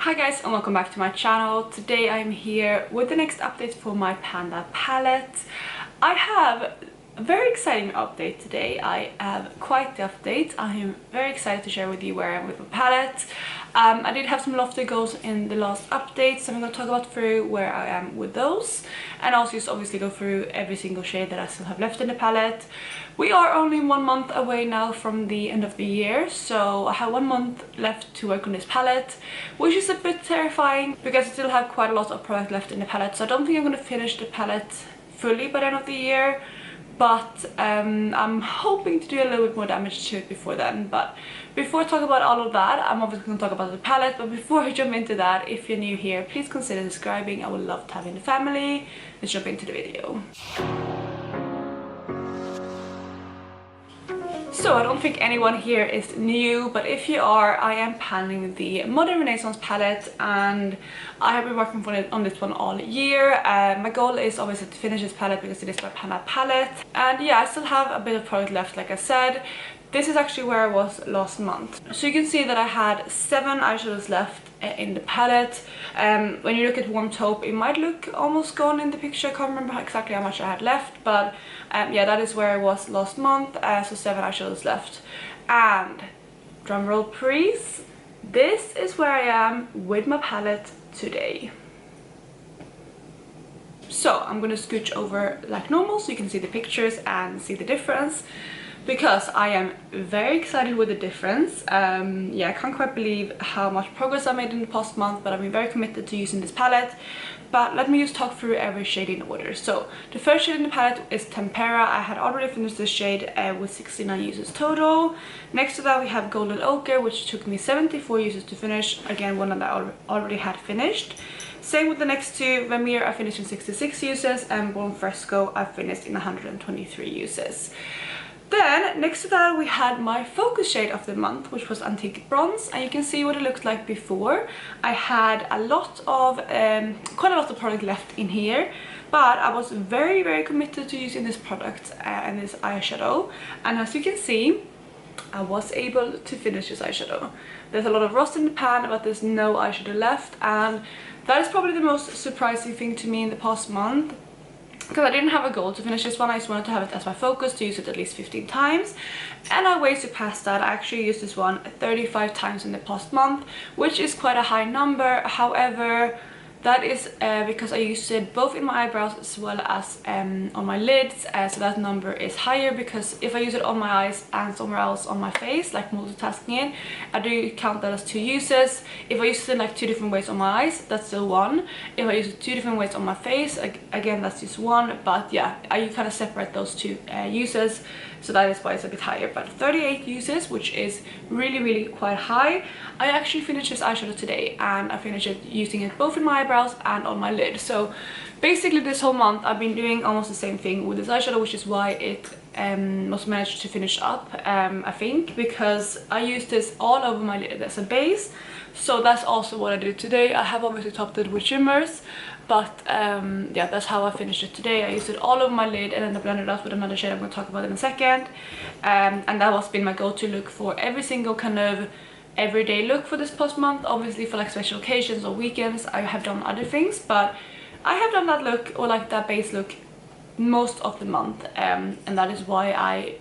Hi guys and welcome back to my channel. Today I'm here with the next update for my Panda palette. I have a very exciting update today. I have quite the update. I am very excited to share with you where I am with my palette. I did have some lofty goals in the last update, so I'm going to talk about through where I am with those, and also just obviously go through every single shade that I still have left in the palette. We are only 1 month away now from the end of the year, so I have 1 month left to work on this palette, which is a bit terrifying because I still have quite a lot of product left in the palette, so I don't think I'm going to finish the palette fully by the end of the year. But I'm hoping to do a little bit more damage to it before then. But before I talk about all of that, I'm obviously going to talk about the palette. But before I jump into that, if you're new here, please consider subscribing. I would love to have you in the family. Let's jump into the video. So I don't think anyone here is new, but if you are, I am paneling the Modern Renaissance palette, and I have been working on this one all year. My goal is obviously to finish this palette because it is my Panda palette, and yeah, I still have a bit of product left. Like I said, this is actually where I was last month. So you can see that I had 7 eyeshadows left in the palette. When you look at Warm Taupe, it might look almost gone in the picture. I can't remember exactly how much I had left, but yeah, that is where I was last month. So 7 eyeshadows left. And drumroll please, this is where I am with my palette today. So I'm gonna scooch over like normal so you can see the pictures and see the difference, because I am very excited with the difference. Yeah, I can't quite believe how much progress I made in the past month, but I've been very committed to using this palette. But let me just talk through every shade in order. So the first shade in the palette is Tempera. I had already finished this shade with 69 uses total. Next to that we have Golden Ochre, which took me 74 uses to finish. Again, one that I already had finished. Same with the next two. Vermeer I finished in 66 uses, and Born Fresco I finished in 123 uses. Then next to that we had my focus shade of the month, which was Antique Bronze, and you can see what it looked like before. I had a lot of quite a lot of product left in here, but I was very committed to using this product and this eyeshadow, and as you can see, I was able to finish this eyeshadow. There's a lot of rust in the pan, but there's no eyeshadow left, and that is probably the most surprising thing to me in the past month. Because I didn't have a goal to finish this one, I just wanted to have it as my focus, to use it at least 15 times. And I way surpassed that. I actually used this one 35 times in the past month, which is quite a high number. However, that is because I used it both in my eyebrows as well as on my lids, so that number is higher, because if I use it on my eyes and somewhere else on my face, like multitasking it, I do count that as 2 uses. If I use it in like 2 different ways on my eyes, that's still 1. If I use it 2 different ways on my face, again that's just 1. But yeah, I kind of separate those 2 uses, so that is why it's a bit higher. But 38 uses, which is really quite high. I actually finished this eyeshadow today, and I finished it using it both in my eyebrows and on my lid. So basically this whole month I've been doing almost the same thing with this eyeshadow, which is why it was managed to finish up, I think, because I used this all over my lid as a base. So that's also what I did today. I have obviously topped it with shimmers, but yeah, that's how I finished it today. I used it all over my lid and then I blended it out with another shade I'm going to talk about in a second. And that has been my go-to look for every single kind of everyday look for this past month. Obviously for like special occasions or weekends I have done other things, but I have done that look, or like that base look, most of the month, and that is why I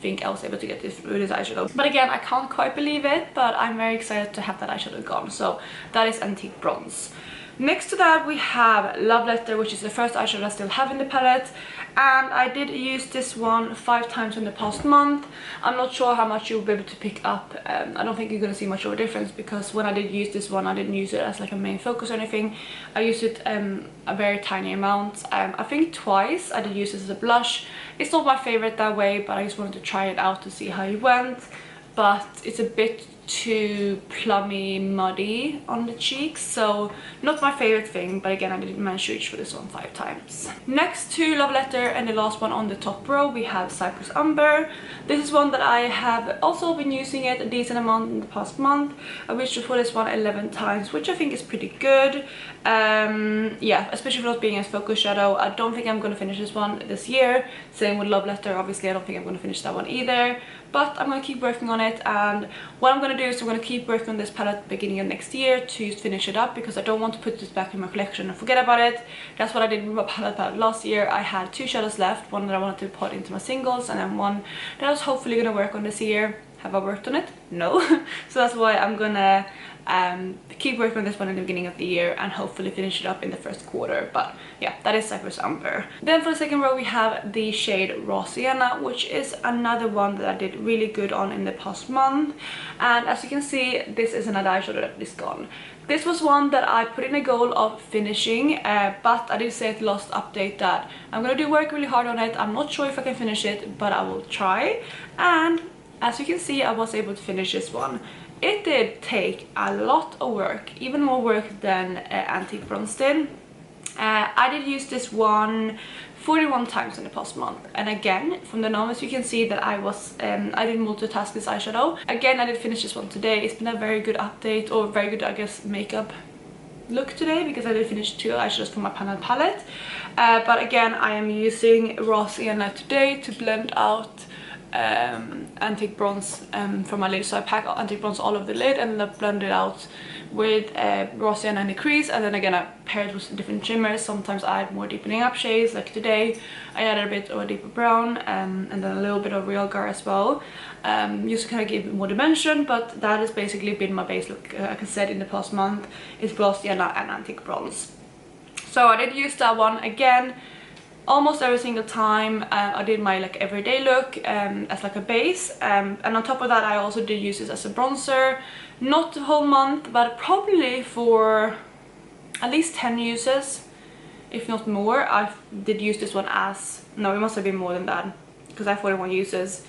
think I was able to get this through this eyeshadow. But again, I can't quite believe it, but I'm very excited to have that eyeshadow gone. So that is Antique Bronze. Next to that we have Love Letter, which is the first eyeshadow I still have in the palette, and I did use this one 5 times in the past month. I'm not sure how much you'll be able to pick up. I don't think you're going to see much of a difference, because when I did use this one I didn't use it as like a main focus or anything. I used it a very tiny amount. I think twice I did use this as a blush. It's not my favorite that way, but I just wanted to try it out to see how it went. But it's a bit too plummy, muddy on the cheeks, so not my favorite thing. But again, I didn't manage to reach for this one 5 times. Next to Love Letter, and the last one on the top row, we have Cypress Umber. This is one that I have also been using it a decent amount in the past month. I reached for this one 11 times, which I think is pretty good. Yeah, especially for not being a focus shadow. I don't think I'm going to finish this one this year. Same with Love Letter, obviously I don't think I'm going to finish that one either, but I'm going to keep working on it. And what I'm going to gonna do is I'm gonna keep working on this palette at the beginning of next year to finish it up, because I don't want to put this back in my collection and forget about it. That's what I did with my palette last year. I had 2 shadows left, one that I wanted to put into my singles, and then one that I was hopefully gonna work on this year. Have I worked on it? No. So that's why I'm gonna keep working on this one in the beginning of the year and hopefully finish it up in the first quarter. But yeah, that is Cypress Amber. Then for the second row we have the shade Raw Sienna, which is another one that I did really good on in the past month. And as you can see, this is another eyeshadow that is gone. This was one that I put in a goal of finishing, but I did say at the last update that I'm gonna do work really hard on it. I'm not sure if I can finish it, but I will try. And as you can see, I was able to finish this one. It did take a lot of work, even more work than Antique Bronze did. I did use this one 41 times in the past month, and again, from the numbers you can see that I did multitask this eyeshadow. Again, I did finish this one today. It's been a very good update, or very good, I guess, makeup look today, because I did finish 2 eyeshadows from my panel palette. But again, I am using Raw Sienna today to blend out Antique Bronze from my lid. So I pack Antique Bronze all over the lid and then blend it out with Raw Sienna in the crease, and then again I pair it with different shimmers. Sometimes I add more deepening up shades, like today I added a bit of a deeper brown and then a little bit of Real Gar as well, just to kind of give it more dimension. But that has basically been my base look, like I said, in the past month, is Raw Sienna and Antique Bronze. So I did use that one again almost every single time. I did my like everyday look as like a base, and on top of that I also did use this as a bronzer, not the whole month, but probably for at least 10 uses, if not more. I did use this one as, no, it must have been more than that, because I have 41 uses,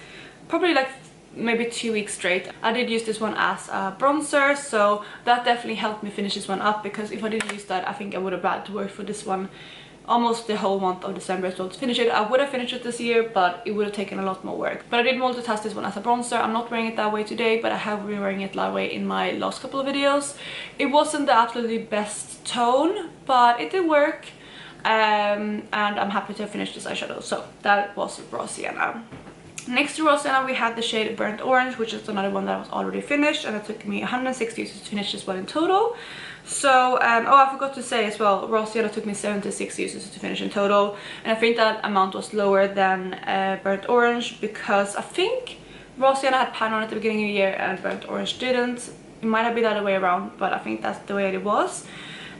probably like maybe 2 weeks straight. I did use this one as a bronzer, so that definitely helped me finish this one up, because if I didn't use that, I think I would have had to work for this one almost the whole month of December as well to finish it. I would have finished it this year, but it would have taken a lot more work. But I did multitask this one as a bronzer. I'm not wearing it that way today, but I have been wearing it that way in my last couple of videos. It wasn't the absolutely best tone, but it did work, and I'm happy to have finished this eyeshadow. So that was Raw Sienna. Next to Raw Sienna we had the shade Burnt Orange, which is another one that was already finished, and it took me 160 uses to finish this one in total. So, oh, I forgot to say as well, Raw Sienna took me 76 uses to finish in total, and I think that amount was lower than Burnt Orange, because I think Raw Sienna had pan on at the beginning of the year and Burnt Orange didn't. It might have been the other way around, but I think that's the way it was.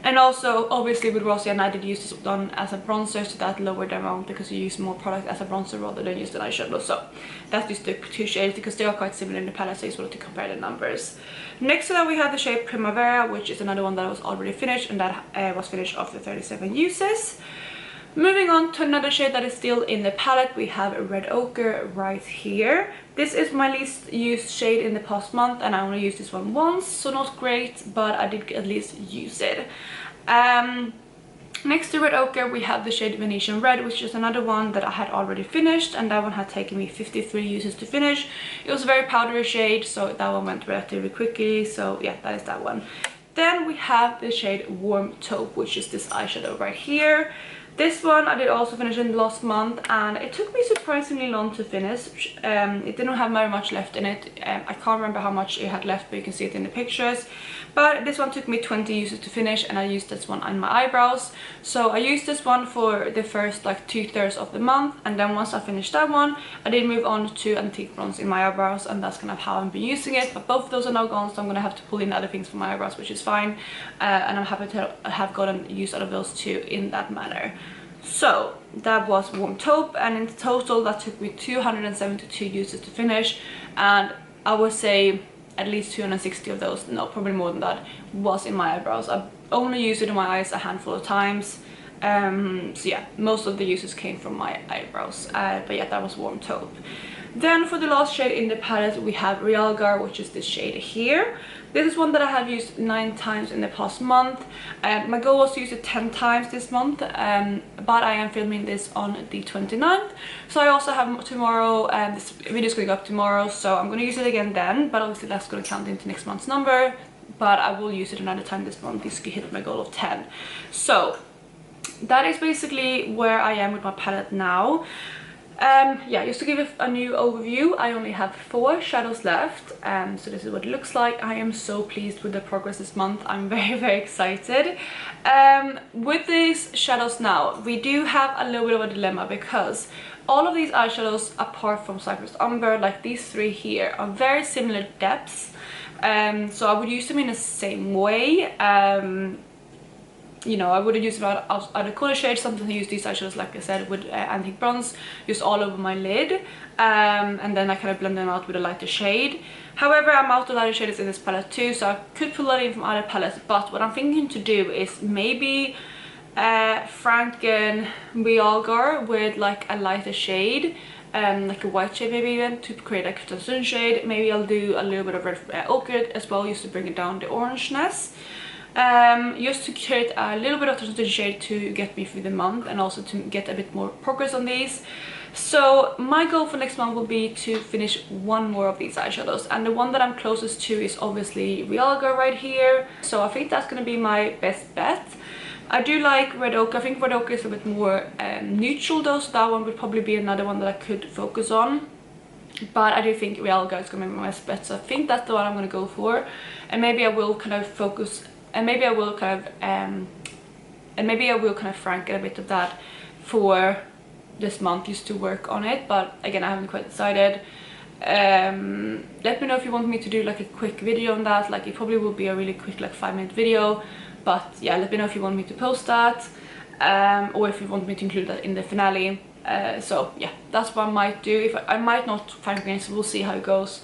And also, obviously, with Raw Sienna I did use this one as a bronzer, so that lowered the amount, because you use more product as a bronzer rather than use an eyeshadow. So that's just the 2 shades, because they are quite similar in the palette, so I just wanted to compare the numbers. Next to that we have the shade Primavera, which is another one that was already finished, and that was finished after 37 uses. Moving on to another shade that is still in the palette, we have Red Ochre right here. This is my least used shade in the past month, and I only used this one once, so not great, but I did at least use it. Next to Red Ochre we have the shade Venetian Red, which is another one that I had already finished, and that one had taken me 53 uses to finish. It was a very powdery shade, so that one went relatively quickly, so yeah, that is that one. Then we have the shade Warm Taupe, which is this eyeshadow right here. This one I did also finish in last month, and it took me surprisingly long to finish. It didn't have very much left in it. I can't remember how much it had left, but you can see it in the pictures. But this one took me 20 uses to finish, and I used this one on my eyebrows. So I used this one for the first like 2/3 of the month, and then once I finished that one, I did move on to Antique Bronze in my eyebrows, and that's kind of how I've been using it. But both of those are now gone, so I'm gonna have to pull in other things for my eyebrows, which is fine. And I'm happy to have gotten use out of those two in that manner. So that was Warm Taupe, and in total that took me 272 uses to finish, and I would say at least 260 of those, no, probably more than that, was in my eyebrows. I've only used it in my eyes a handful of times, so yeah, most of the uses came from my eyebrows, but yeah, that was Warm Taupe. Then for the last shade in the palette we have Real Gar, which is this shade here. This is one that I have used 9 times in the past month. My goal was to use it 10 times this month, but I am filming this on the 29th. So I also have tomorrow, this video is going to go up tomorrow, so I'm going to use it again then, but obviously that's going to count into next month's number. But I will use it another time this month to hit my goal of 10. So that is basically where I am with my palette now. Yeah, just to give a new overview, I only have 4 shadows left, so this is what it looks like. I am so pleased with the progress this month. I'm very excited. With these shadows now, we do have a little bit of a dilemma because all of these eyeshadows, apart from Cypress Umber, like these 3 here, are very similar depths. So I would use them in the same way. You know, I would have used other cooler shades. Sometimes I use these eyeshadows, like I said, with antique bronze, just all over my lid, and then I kind of blend them out with a lighter shade. However, I'm out of lighter shades in this palette too, so I could pull that in from other palettes, but what I'm thinking to do is maybe Franken Realgar with like a lighter shade, like a white shade maybe, even to create like a transition shade. Maybe I'll do a little bit of red ochre as well, just to bring it down the orangeness. Just to create a little bit of transition shade to get me through the month and also to get a bit more progress on these. So my goal for next month will be to finish 1 more of these eyeshadows, and the one that I'm closest to is obviously Realgar right here, so I think that's going to be my best bet. I do like red ochre. I think red ochre is a bit more neutral though, so that one would probably be another one that I could focus on. But I do think Realgar is going to be my best bet, so I think that's the one I'm going to go for. And maybe I will kind of focus, and maybe I will kind of frank a bit of that for this month just to work on it. But again, I haven't quite decided. Let me know if you want me to do like a quick video on that. Like, it probably will be a really quick, like 5-minute video. But yeah, let me know if you want me to post that, or if you want me to include that in the finale. So yeah, that's what I might do. If I might not frank again, so we'll see how it goes.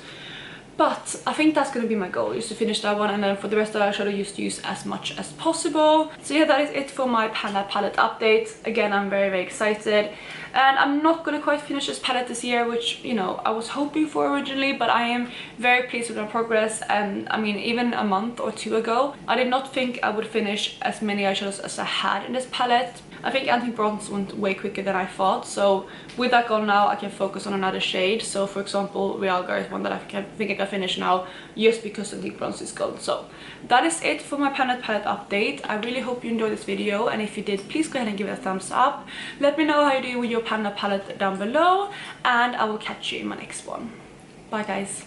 But I think that's going to be my goal, is to finish that one, and then for the rest of the eyeshadow just use as much as possible. So yeah, that is it for my Panda palette update. Again, I'm very excited, and I'm not going to quite finish this palette this year, which, you know, I was hoping for originally, but I am very pleased with my progress. And I mean, even a month or 2 ago, I did not think I would finish as many eyeshadows as I had in this palette. I think antique bronze went way quicker than I thought, so with that gone now, I can focus on another shade. So for example, Realgar is one that I think I can finish now, just because antique bronze is gone. So that is it for my palette update. I really hope you enjoyed this video, and if you did, please go ahead and give it a thumbs up. Let me know how you do with your Panda palette down below, and I will catch you in my next one. Bye guys.